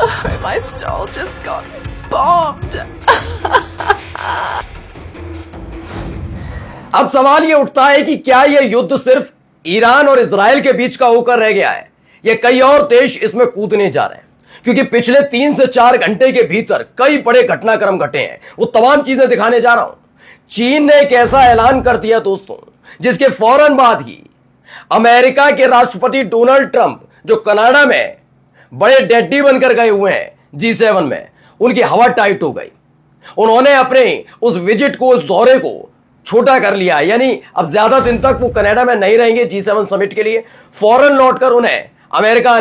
My stall just got bombed. अब सवाल यह उठता है कि क्या यह युद्ध सिर्फ ईरान और इजराइल के बीच का होकर रह गया है या कई और देश इसमें कूदने जा रहे हैं, क्योंकि पिछले 3 से 4 घंटे के भीतर कई बड़े घटनाक्रम घटे हैं। वो तमाम चीजें दिखाने जा रहा हूं। चीन ने एक ऐसा ऐलान कर दिया दोस्तों, जिसके फौरन बाद ही अमेरिका के राष्ट्रपति डोनाल्ड ट्रंप, जो कनाडा में बड़े डैडी बनकर गए हुए हैं G7 में, उनकी हवा टाइट हो गई। उन्होंने अपने उस विजिट को, उस दौरे को छोटा कर लिया, यानी अब ज्यादा दिन तक वो कनाडा में नहीं रहेंगे G7 समिट के लिए। फौरन लौटकर उन्हें अमेरिका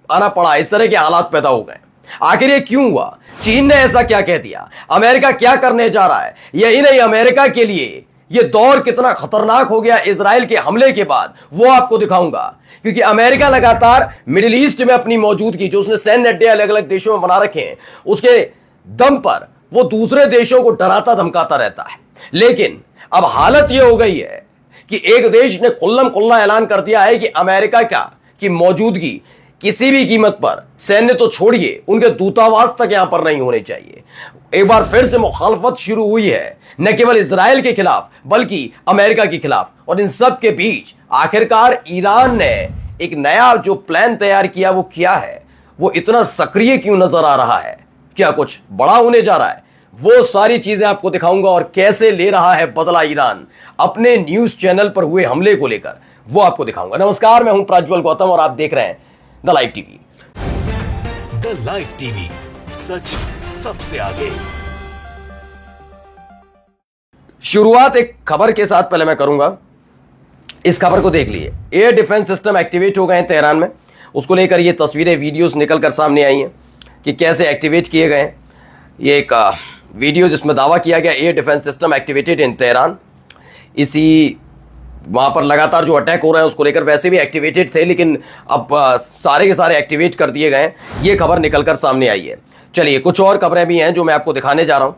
आना पड़ा। इस तरह के हालात पैदा हो गए। आखिर ये क्यों हुआ? चीन ने ऐसा क्या कह दिया? अमेरिका क्या करने जा रहा है? यही नहीं, अमेरिका के लिए यह दौर कितना खतरनाक हो गया इजराइल के हमले के बाद, वो आपको दिखाऊंगा। क्योंकि अमेरिका लगातार मिडिल ईस्ट में अपनी मौजूदगी, जो उसने सैन्य अड्डे अलग अलग देशों में बना रखे हैं, उसके दम पर वो दूसरे देशों को डराता धमकाता रहता है। लेकिन अब हालत यह हो गई है कि एक देश ने खुल्लम खुल्ला ऐलान कर दिया है कि अमेरिका की मौजूदगी किसी भी कीमत पर, सैन्य तो छोड़िए, उनके दूतावास तक यहां पर नहीं होने चाहिए। एक बार फिर से मुखालफत शुरू हुई है, न केवल इजराइल के खिलाफ बल्कि अमेरिका के खिलाफ। और इन सब के बीच आखिरकार ईरान ने एक नया जो प्लान तैयार किया, वो क्या है? वो इतना सक्रिय क्यों नजर आ रहा है? क्या कुछ बड़ा होने जा रहा है? वो सारी चीजें आपको दिखाऊंगा, और कैसे ले रहा है बदला ईरान अपने न्यूज चैनल पर हुए हमले को लेकर, वो आपको दिखाऊंगा। नमस्कार, मैं हूं प्रज्वल गौतम और आप देख रहे हैं the live TV. The live TV, सच सबसे आगे। शुरुआत एक खबर के साथ पहले मैं करूंगा। इस खबर को देख लीजिए। एयर डिफेंस सिस्टम एक्टिवेट हो गए हैं तेहरान में। उसको लेकर ये तस्वीरें, वीडियोस निकलकर सामने आई हैं कि कैसे एक्टिवेट किए गए हैं। ये एक वीडियो जिसमें दावा किया गया एयर डिफेंस सिस्टम एक्टिवेटेड इन तेहरान। इसी वहां पर लगातार जो अटैक हो रहे हैं उसको लेकर वैसे भी एक्टिवेटेड थे, लेकिन अब सारे के सारे एक्टिवेट कर दिए गए। ये खबर निकलकर सामने आई है। चलिए, कुछ और खबरें भी हैं जो मैं आपको दिखाने जा रहा हूं।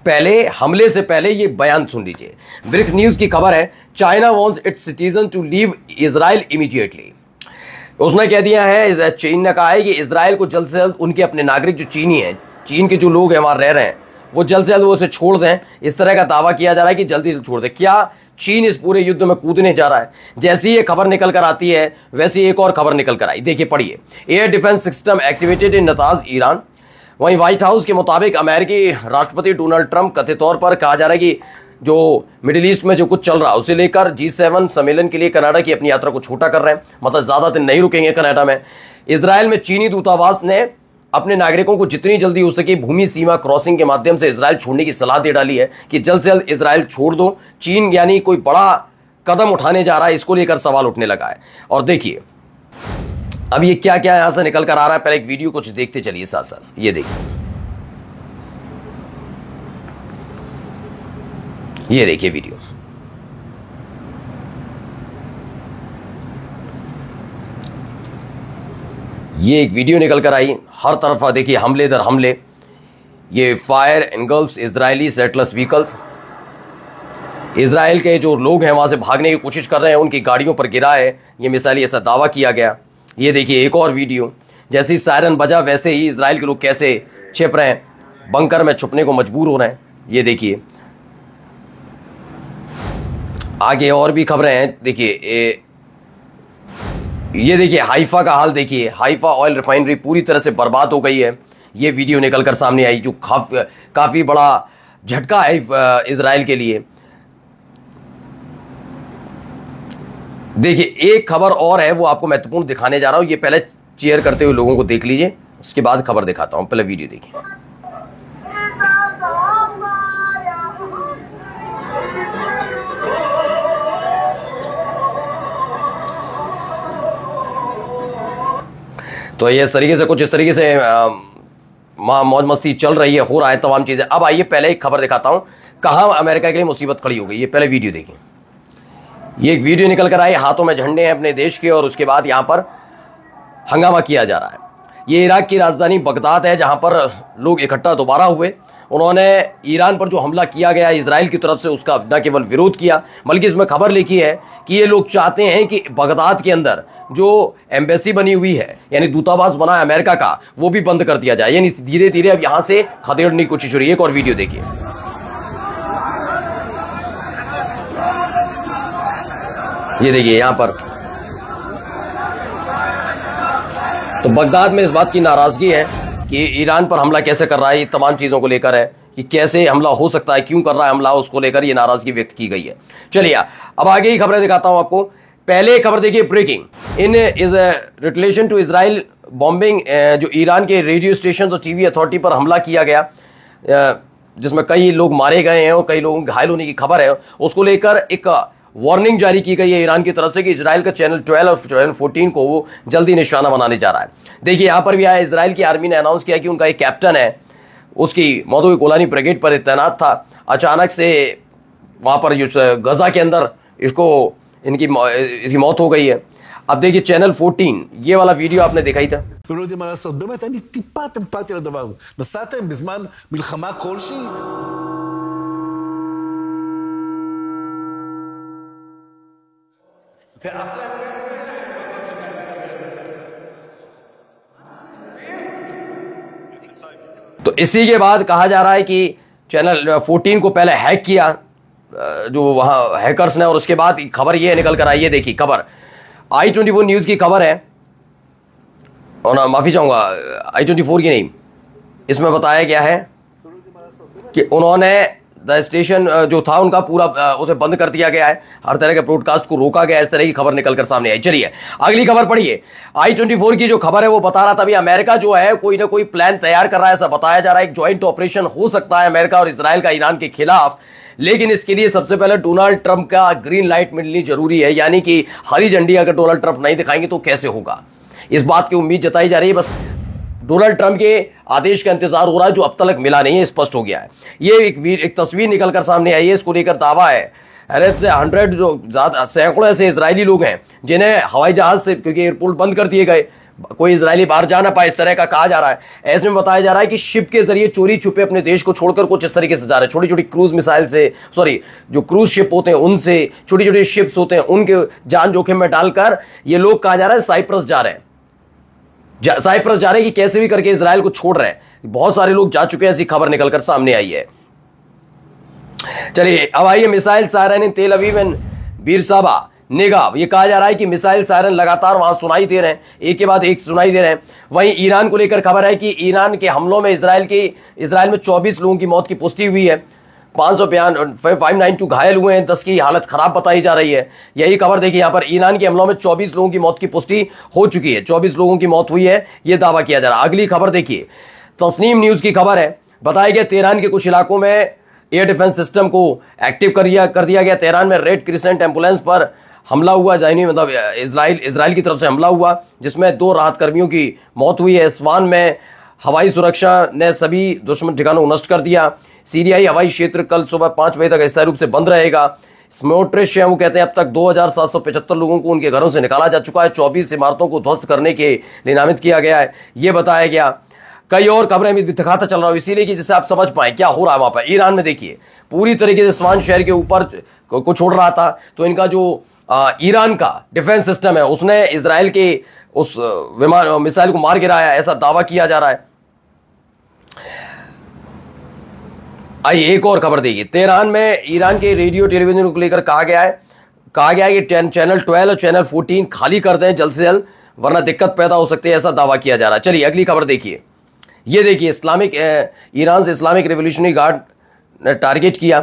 पहले हमले से पहले ये बयान सुन लीजिए। ब्रिक्स न्यूज की खबर है, China wants its citizen to leave Israel immediately. उसने कह दिया है, चीन ने कहा है कि इजराइल को जल्द से जल्द उनके अपने नागरिक जो चीनी हैं, चीन के जो लोग हैं वहां रह रहे हैं, वो जल्द से जल्द वो उसे छोड़ दें। इस तरह का दावा किया जा रहा है कि जल्दी से छोड़ दें। क्या चीन इस पूरे युद्ध में कूदने जा रहा है? जैसी ये खबर निकल कर आती है वैसी एक और खबर निकल कर आई। देखिए, पढ़िए। Air defence system activated in Natanz Iran. वहीं व्हाइट हाउस के मुताबिक अमेरिकी राष्ट्रपति डोनाल्ड ट्रंप, कथित तौर पर कहा जा रहा है कि जो मिडिल ईस्ट में जो कुछ चल रहा है उसे लेकर G7 सम्मेलन के लिए कनाडा की अपनी यात्रा को छोटा कर रहे हैं। मतलब ज्यादा दिन नहीं रुकेंगे कनाडा में। इजराइल में चीनी दूतावास ने अपने नागरिकों को जितनी जल्दी हो सके भूमि सीमा क्रॉसिंग के माध्यम से इजराइल छोड़ने की सलाह दे डाली है कि जल्द से जल्द इजराइल छोड़ दो। चीन यानी कोई बड़ा कदम उठाने जा रहा है, इसको लेकर सवाल उठने लगा है। और देखिए अब ये क्या क्या यहां से निकल कर आ रहा है। पहले एक वीडियो कुछ देखते चलिए साथ साथ। ये देखिए, ये देखिए वीडियो। ये एक वीडियो निकल कर आई, हर तरफ देखिए हमले दर हमले। ये fire angles Israeli settlers vehicles, Israel के जो लोग हैं वहां से भागने की कोशिश कर रहे हैं, उनकी गाड़ियों पर गिरा है ये मिसाइल, ऐसा दावा किया गया। ये देखिए एक और वीडियो, जैसे ही सायरन बजा वैसे ही इजराइल के लोग कैसे छिप रहे हैं, बंकर में छुपने को मजबूर हो रहे हैं। ये देखिए आगे और भी खबरें हैं। देखिए ये देखिए हाइफा का हाल देखिए। हाइफा ऑयल रिफाइनरी पूरी तरह से बर्बाद हो गई है। ये वीडियो निकलकर सामने आई, जो काफी बड़ा झटका है इजराइल के लिए। देखिए एक खबर और है, वो आपको महत्वपूर्ण दिखाने जा रहा हूं। ये पहले चेयर करते हुए लोगों को देख लीजिए, उसके बाद खबर दिखाता हूं। पहले वीडियो देखिए। तो ये इस तरीके से कुछ इस तरीके से मौज मस्ती चल रही है, हो रहा है तमाम चीजें। अब आइए पहले एक खबर दिखाता हूं कहां अमेरिका के लिए मुसीबत खड़ी हो गई। ये पहले वीडियो देखिए। ये एक वीडियो निकल कर आई, हाथों में झंडे हैं अपने देश के, और उसके बाद यहां पर हंगामा किया जा रहा है। ये इराक की राजधानी बगदाद है, जहां पर लोग इकट्ठा दोबारा हुए उन्होंने ईरान पर जो हमला किया गया इजराइल की तरफ से उसका न केवल विरोध किया, बल्कि इसमें खबर लिखी है कि ये लोग चाहते हैं कि बगदाद के अंदर जो एम्बेसी बनी हुई है, यानी दूतावास बना है अमेरिका का, वो भी बंद कर दिया जाए। यानी धीरे धीरे अब यहां से खदेड़ने की कोशिश हो रही है। एक और वीडियो देखिए। ये देखिए यहां पर तो बगदाद में इस बात की नाराजगी है कि ईरान पर हमला कैसे कर रहा है, ये तमाम चीज़ों को लेकर है कि कैसे हमला हो सकता है, क्यों कर रहा है हमला, उसको लेकर ये नाराजगी व्यक्त की गई है। चलिए अब आगे ही खबरें दिखाता हूं आपको। पहले खबर देखिए, breaking in is relation to Israel bombing, जो ईरान के रेडियो स्टेशन और टीवी अथॉरिटी पर हमला किया गया जिसमें कई लोग मारे गए हैं और कई लोगों के घायल होने की खबर है, उसको लेकर एक वार्निंग जारी की गई है ईरान की तरफ से कि इजराइल का चैनल 12 और चैनल 14 को वो जल्दी निशाना बनाने जा रहा है। देखिए यहां पर भी आया, इजराइल की आर्मी ने अनाउंस किया कि उनका एक कैप्टन है, उसकी मौत हुई, गोलानी ब्रिगेड पर तैनात था, अचानक से वहां पर गजा के अंदर इसकी मौत हो गई है। अब देखिए चैनल 14, ये वाला वीडियो आपने देखा ही था। ולא יודעים מה לעשות. באמת, אין לי טיפת אמפתיה לדבר הזה. נסעתם בזמן מלחמה כלשהי? तो इसी के बाद कहा जा रहा है कि चैनल 14 को पहले हैक किया जो वहां हैकर्स ने, और उसके बाद खबर ये निकल कर आई है। देखिए खबर i24 न्यूज की खबर है, और ना माफी चाहूंगा i24 की नहीं, इसमें बताया गया है कि उन्होंने द स्टेशन जो था उनका पूरा उसे बंद कर दिया गया है, हर तरह के ब्रॉडकास्ट को रोका गया, इस तरह की खबर निकलकर सामने आई। चलिए अगली खबर पढ़िए। i24 की जो खबर है वो बता रहा था, अभी अमेरिका जो है कोई ना कोई प्लान तैयार कर रहा है, ऐसा बताया जा रहा है। एक ज्वाइंट ऑपरेशन हो सकता है अमेरिका और इजराइल का ईरान के खिलाफ, लेकिन इसके लिए सबसे पहले डोनाल्ड ट्रंप का ग्रीन लाइट मिलनी जरूरी है, यानी कि हरी झंडी अगर डोनाल्ड ट्रंप नहीं दिखाएंगे तो कैसे होगा, इस बात की उम्मीद जताई जा रही है। बस डोनाल्ड ट्रंप के आदेश का इंतजार हो रहा है जो अब तक मिला नहीं है, स्पष्ट हो गया है। ये एक तस्वीर निकलकर सामने आई है, इसको लेकर दावा है अरे से 100 जो सैकड़ों ऐसे इजरायली लोग हैं जिन्हें हवाई जहाज से, क्योंकि एयरपोर्ट बंद कर दिए गए, कोई इजरायली बाहर जा ना पाए, इस तरह का कहा जा रहा है। ऐसे में बताया जा रहा है कि शिप के जरिए चोरी छुपे अपने देश को छोड़कर कुछ इस तरीके से जा रहे हैं, छोटी छोटी क्रूज मिसाइल से, जो क्रूज शिप होते हैं उनसे, छोटी छोटी शिप्स होते हैं उनके जान जोखिम में डालकर ये लोग, कहा जा रहा है, साइप्रस जा रहे हैं, साइप्रस जा रहे हैं कि कैसे भी करके इजराइल को छोड़ रहे हैं। बहुत सारे लोग जा चुके हैं, ऐसी खबर निकलकर सामने आई है। चलिए अब आइए, मिसाइल सायरन इन तेल अवीव एंड बीरसाबा निगाह, ये कहा जा रहा है कि मिसाइल सायरन लगातार वहां सुनाई दे रहे हैं, एक के बाद एक सुनाई दे रहे हैं। वहीं ईरान को लेकर खबर है कि ईरान के हमलों में इजराइल में 24 लोगों की मौत की पुष्टि हुई है, 592 घायल हुए हैं, 10 की हालत खराब बताई जा रही है। यही खबर देखिए यहां पर, ईरान के हमलों में 24 लोगों की मौत की पुष्टि हो चुकी है, 24 लोगों की मौत हुई है, यह दावा किया जा रहा है। अगली खबर देखिए, तस्नीम न्यूज की खबर है, बताया गया तेहरान के कुछ इलाकों में एयर डिफेंस सिस्टम को एक्टिव कर दिया गया। तेहरान में रेड क्रिसेंट एम्बुलेंस पर हमला हुआ, यानी मतलब इजराइल की तरफ से हमला हुआ, जिसमें 2 राहत कर्मियों की मौत हुई है। इस्वान में हवाई सुरक्षा ने सभी दुश्मन ठिकानों को नष्ट कर दिया। सीरियाई हवाई क्षेत्र कल सुबह 5 बजे तक स्थायी रूप से बंद रहेगा। स्मोट्रिच है, वो कहते हैं अब तक 2775 लोगों को उनके घरों से निकाला जा चुका है, 24 इमारतों को ध्वस्त करने के लिए नामित किया गया है, ये बताया गया। कई और खबरें भी दिखाता चल रहा हूं इसीलिए कि जिससे आप समझ पाए क्या हो रहा है वहां पर ईरान में। देखिए पूरी तरीके से स्वान शहर के ऊपर को छोड़ रहा था, तो इनका जो ईरान का डिफेंस सिस्टम है उसने इजराइल के उस विमान मिसाइल को मार गिराया, ऐसा दावा किया जा रहा है। आइए एक और खबर देखिए, तेहरान में ईरान के रेडियो टेलीविजन को लेकर कहा गया है कि चैनल 12 और चैनल 14 खाली कर दें जल्द से जल्द, वरना दिक्कत पैदा हो सकती है, ऐसा दावा किया जा रहा है। चलिए अगली खबर देखिए, ये देखिए, ईरान से इस्लामिक रिवोल्यूशनरी गार्ड ने टारगेट किया।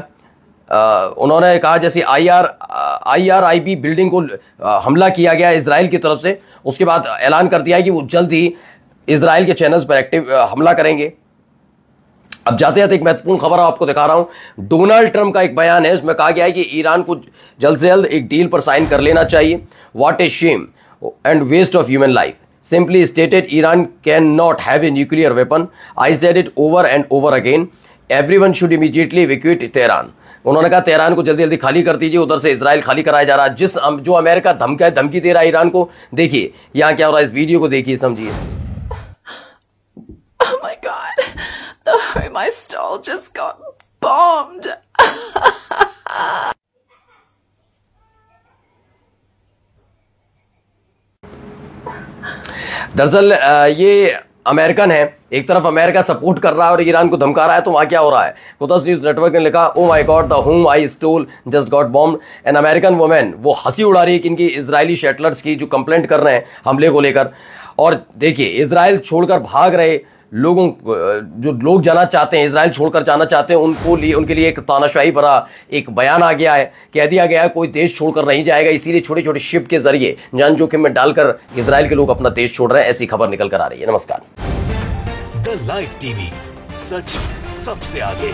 उन्होंने कहा जैसे IRIB बिल्डिंग को हमला किया गया इजराइल की तरफ से, उसके बाद ऐलान कर दिया है कि वो जल्द ही इजराइल के चैनल्स पर एक्टिव हमला करेंगे। अब जाते जाते एक महत्वपूर्ण खबर आपको दिखा रहा हूं, डोनाल्ड ट्रंप का एक बयान है, इसमें कहा गया है कि ईरान को जल्द से जल्द एक डील पर साइन कर लेना चाहिए। What a shame and waste of human life, simply stated Iran can not have a nuclear weapon, I said it over and over again, everyone should immediately evacuate Tehran. उन्होंने कहा Tehran को जल्दी जल्दी खाली कर दीजिए, उधर से इजराइल खाली कराया जा रहा है। जो अमेरिका धमकी दे रहा है ईरान को, देखिए यहां क्या हो रहा है, इस वीडियो को देखिए, समझिए। Oh my God. The My stall just got bombed. दरअसल ये अमेरिकन है, एक तरफ अमेरिका सपोर्ट कर रहा है और ईरान को धमका रहा है, तो वहाँ क्या हो रहा है। कुदस न्यूज़ नेटवर्क ने लिखा, oh my god, the home I stole just got bomb. An American woman, वो हंसी उड़ा रही है कि इनकी इजरायली शेटलर्स की जो कंप्लेंट कर रहे हैं हमले को लेकर। और देखिए, इजराइल छोड़कर भाग रहे लोगों, जो लोग जाना चाहते हैं, इजराइल छोड़कर जाना चाहते हैं, उनके लिए एक तानाशाही भरा एक बयान आ गया है। कह दिया गया है कोई देश छोड़कर नहीं जाएगा, इसीलिए छोटे छोटे शिप के जरिए जान जोखिम में डालकर इजराइल के लोग अपना देश छोड़ रहे हैं। ऐसी खबर निकल कर आ रही है। नमस्कार। द लाइव टीवी, सच सबसे आगे।